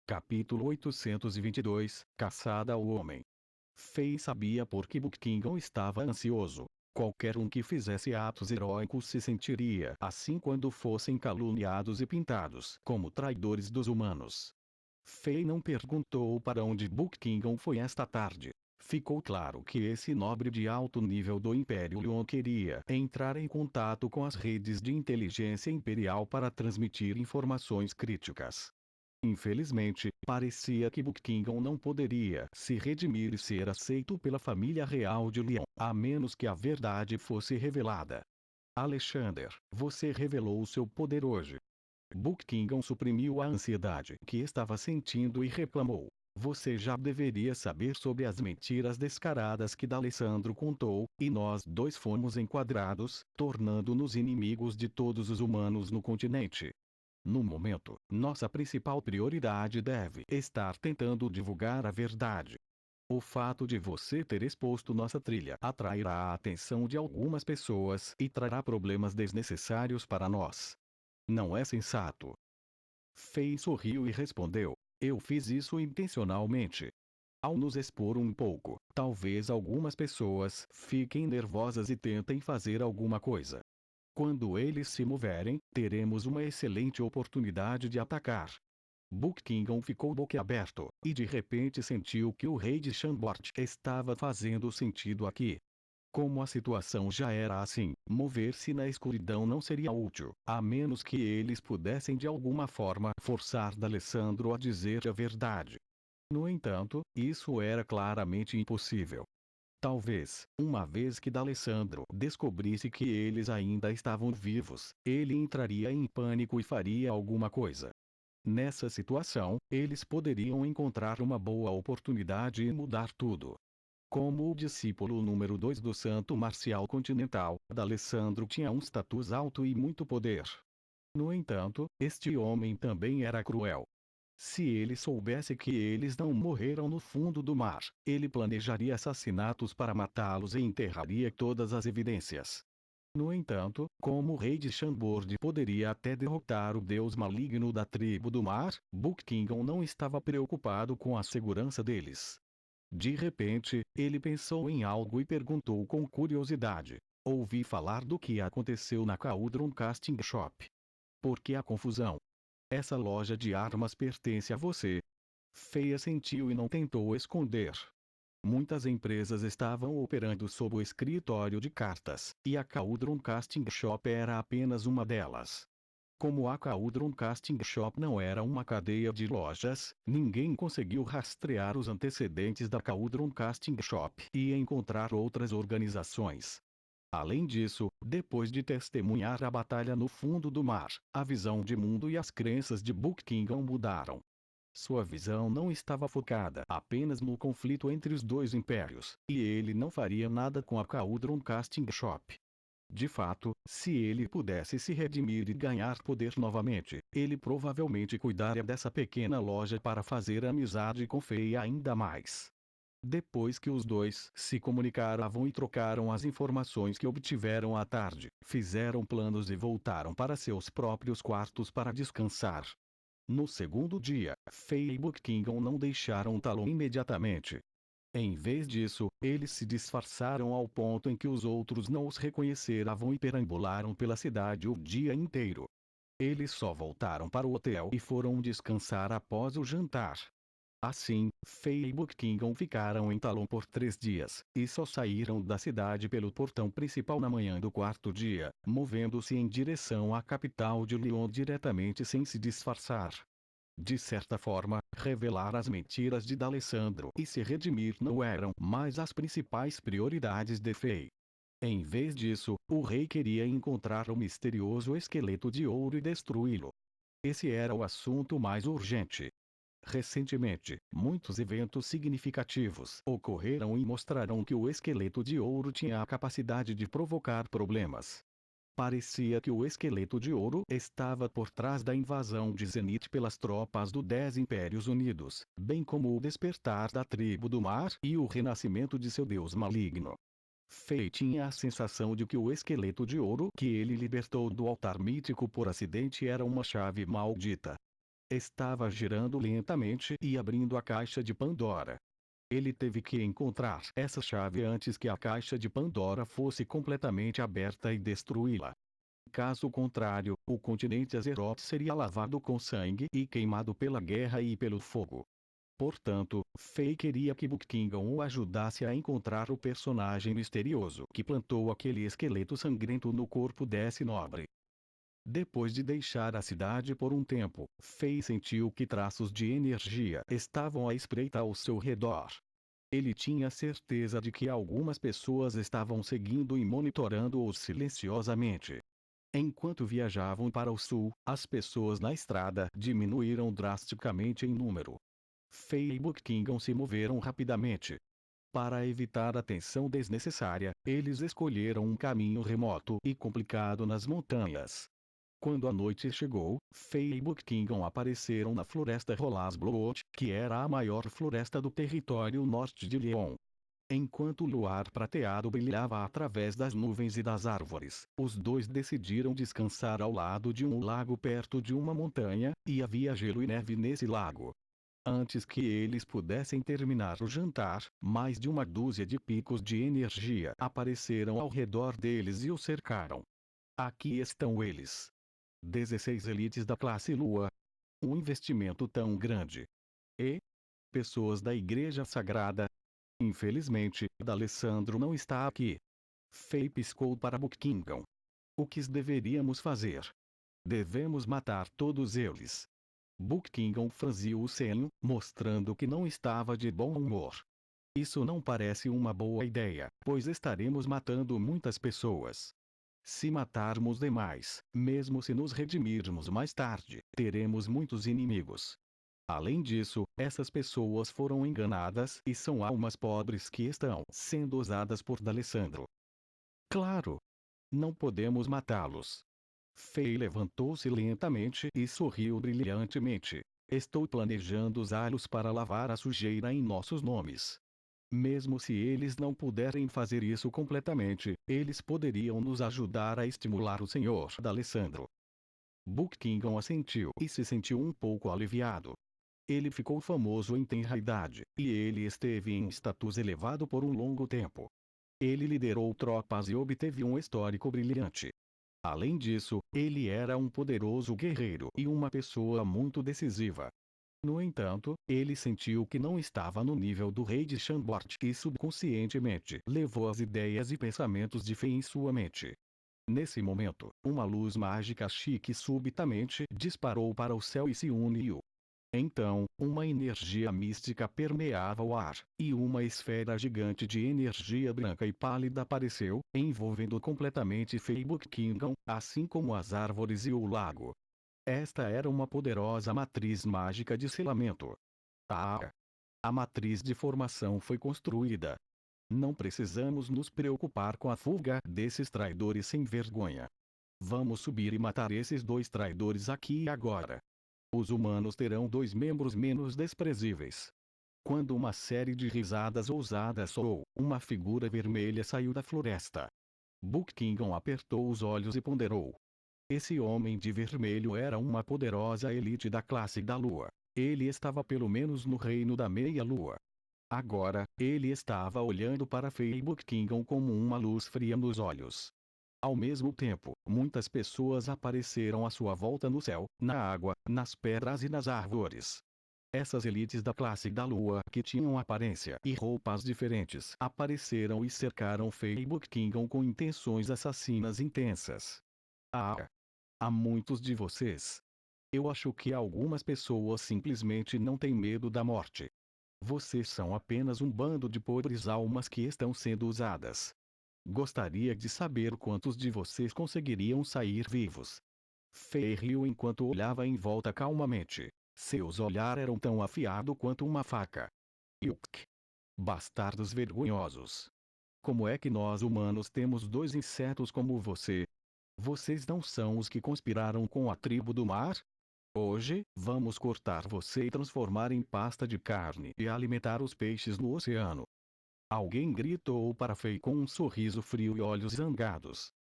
Capítulo 822, Caçada ao Homem. Fei sabia por que Buckingham estava ansioso. Qualquer um que fizesse atos heróicos se sentiria assim quando fossem caluniados e pintados como traidores dos humanos. Fei não perguntou para onde Buckingham foi esta tarde. Ficou claro que esse nobre de alto nível do Império Lyon queria entrar em contato com as redes de inteligência imperial para transmitir informações críticas. Infelizmente, parecia que Buckingham não poderia se redimir e ser aceito pela família real de Lyon, a menos que a verdade fosse revelada. Alexander, você revelou o seu poder hoje. Buckingham suprimiu a ansiedade que estava sentindo e reclamou. Você já deveria saber sobre as mentiras descaradas que D'Alessandro contou, e nós dois fomos enquadrados, tornando-nos inimigos de todos os humanos no continente. No momento, nossa principal prioridade deve estar tentando divulgar a verdade. O fato de você ter exposto nossa trilha atrairá a atenção de algumas pessoas e trará problemas desnecessários para nós. Não é sensato. Fei sorriu e respondeu: eu fiz isso intencionalmente. Ao nos expor um pouco, talvez algumas pessoas fiquem nervosas e tentem fazer alguma coisa. Quando eles se moverem, teremos uma excelente oportunidade de atacar. Buckingham ficou boquiaberto, e de repente sentiu que o rei de Chambord estava fazendo sentido aqui. Como a situação já era assim, mover-se na escuridão não seria útil, a menos que eles pudessem de alguma forma forçar D'Alessandro a dizer a verdade. No entanto, isso era claramente impossível. Talvez, uma vez que D'Alessandro descobrisse que eles ainda estavam vivos, ele entraria em pânico e faria alguma coisa. Nessa situação, eles poderiam encontrar uma boa oportunidade e mudar tudo. Como o discípulo número 2 do Santo Marcial Continental, D'Alessandro tinha um status alto e muito poder. No entanto, este homem também era cruel. Se ele soubesse que eles não morreram no fundo do mar, ele planejaria assassinatos para matá-los e enterraria todas as evidências. No entanto, como o rei de Chambord poderia até derrotar o deus maligno da tribo do mar, Buckingham não estava preocupado com a segurança deles. De repente, ele pensou em algo e perguntou com curiosidade: ouvi falar do que aconteceu na Cauldron Casting Shop. Por que a confusão? Essa loja de armas pertence a você. Feia sentiu e não tentou esconder. Muitas empresas estavam operando sob o escritório de cartas, e a Cauldron Casting Shop era apenas uma delas. Como a Cauldron Casting Shop não era uma cadeia de lojas, ninguém conseguiu rastrear os antecedentes da Cauldron Casting Shop e encontrar outras organizações. Além disso, depois de testemunhar a batalha no fundo do mar, a visão de mundo e as crenças de Buckingham mudaram. Sua visão não estava focada apenas no conflito entre os dois impérios, e ele não faria nada com a Cauldron Casting Shop. De fato, se ele pudesse se redimir e ganhar poder novamente, ele provavelmente cuidaria dessa pequena loja para fazer amizade com Fei ainda mais. Depois que os dois se comunicaram e trocaram as informações que obtiveram à tarde, fizeram planos e voltaram para seus próprios quartos para descansar. No segundo dia, Fei e Buckingham não deixaram Talon imediatamente. Em vez disso, eles se disfarçaram ao ponto em que os outros não os reconheceram e perambularam pela cidade o dia inteiro. Eles só voltaram para o hotel e foram descansar após o jantar. Assim, Fei e Buckingham ficaram em Talon por 3 dias, e só saíram da cidade pelo portão principal na manhã do quarto dia, movendo-se em direção à capital de Lyon diretamente sem se disfarçar. De certa forma, revelar as mentiras de D'Alessandro e se redimir não eram mais as principais prioridades de Fei. Em vez disso, o rei queria encontrar o misterioso esqueleto de ouro e destruí-lo. Esse era o assunto mais urgente. Recentemente, muitos eventos significativos ocorreram e mostraram que o esqueleto de ouro tinha a capacidade de provocar problemas. Parecia que o esqueleto de ouro estava por trás da invasão de Zenith pelas tropas do 10 Impérios Unidos, bem como o despertar da tribo do mar e o renascimento de seu deus maligno. Fei tinha a sensação de que o esqueleto de ouro que ele libertou do altar mítico por acidente era uma chave maldita. Estava girando lentamente e abrindo a caixa de Pandora. Ele teve que encontrar essa chave antes que a caixa de Pandora fosse completamente aberta e destruí-la. Caso contrário, o continente Azeroth seria lavado com sangue e queimado pela guerra e pelo fogo. Portanto, Faye queria que Book Kingdom o ajudasse a encontrar o personagem misterioso que plantou aquele esqueleto sangrento no corpo desse nobre. Depois de deixar a cidade por um tempo, Faye sentiu que traços de energia estavam à espreita ao seu redor. Ele tinha certeza de que algumas pessoas estavam seguindo e monitorando-os silenciosamente. Enquanto viajavam para o sul, as pessoas na estrada diminuíram drasticamente em número. Faye e Book Kingdom se moveram rapidamente. Para evitar a tensão desnecessária, eles escolheram um caminho remoto e complicado nas montanhas. Quando a noite chegou, Faye e Book Kingdom apareceram na floresta Rolasblood, que era a maior floresta do território norte de Leon. Enquanto o luar prateado brilhava através das nuvens e das árvores, os dois decidiram descansar ao lado de um lago perto de uma montanha, e havia gelo e neve nesse lago. Antes que eles pudessem terminar o jantar, mais de uma dúzia de picos de energia apareceram ao redor deles e os cercaram. Aqui estão eles. 16 elites da classe Lua. Um investimento tão grande. E pessoas da Igreja Sagrada. Infelizmente, D'Alessandro não está aqui. Faye piscou para Book Kingdom. O que deveríamos fazer? Devemos matar todos eles. Book Kingdom franziu o senho, mostrando que não estava de bom humor. Isso não parece uma boa ideia, pois estaremos matando muitas pessoas. Se matarmos demais, mesmo se nos redimirmos mais tarde, teremos muitos inimigos. Além disso, essas pessoas foram enganadas e são almas pobres que estão sendo usadas por D'Alessandro. Claro! Não podemos matá-los. Faye levantou-se lentamente e sorriu brilhantemente. Estou planejando usá-los para lavar a sujeira em nossos nomes. Mesmo se eles não puderem fazer isso completamente, eles poderiam nos ajudar a estimular o Senhor D'Alessandro. Book Kingdom assentiu e se sentiu um pouco aliviado. Ele ficou famoso em tenra idade, e ele esteve em status elevado por um longo tempo. Ele liderou tropas e obteve um histórico brilhante. Além disso, ele era um poderoso guerreiro e uma pessoa muito decisiva. No entanto, ele sentiu que não estava no nível do rei de Chambord e subconscientemente levou as ideias e pensamentos de Faye em sua mente. Nesse momento, uma luz mágica chique subitamente disparou para o céu e se uniu. Então, uma energia mística permeava o ar, e uma esfera gigante de energia branca e pálida apareceu, envolvendo completamente Faye Book Kingdom, assim como as árvores e o lago. Esta era uma poderosa matriz mágica de selamento. A matriz de formação foi construída. Não precisamos nos preocupar com a fuga desses traidores sem vergonha. Vamos subir e matar esses dois traidores aqui e agora. Os humanos terão dois membros menos desprezíveis. Quando uma série de risadas ousadas soou, uma figura vermelha saiu da floresta. Book Kingdom apertou os olhos e ponderou. Esse homem de vermelho era uma poderosa elite da classe da Lua. Ele estava pelo menos no reino da Meia-Lua. Agora, ele estava olhando para Faye e Book Kingdom como uma luz fria nos olhos. Ao mesmo tempo, muitas pessoas apareceram à sua volta no céu, na água, nas pedras e nas árvores. Essas elites da classe da Lua, que tinham aparência e roupas diferentes, apareceram e cercaram Faye e Book Kingdom com intenções assassinas intensas. Há muitos de vocês. Eu acho que algumas pessoas simplesmente não têm medo da morte. Vocês são apenas um bando de pobres almas que estão sendo usadas. Gostaria de saber quantos de vocês conseguiriam sair vivos. Faye riu enquanto olhava em volta calmamente. Seus olhares eram tão afiados quanto uma faca. Yuk! Bastardos vergonhosos! Como é que nós humanos temos dois insetos como você? Vocês não são os que conspiraram com a tribo do mar? Hoje, vamos cortar você e transformar em pasta de carne e alimentar os peixes no oceano. Alguém gritou para Faye com um sorriso frio e olhos zangados.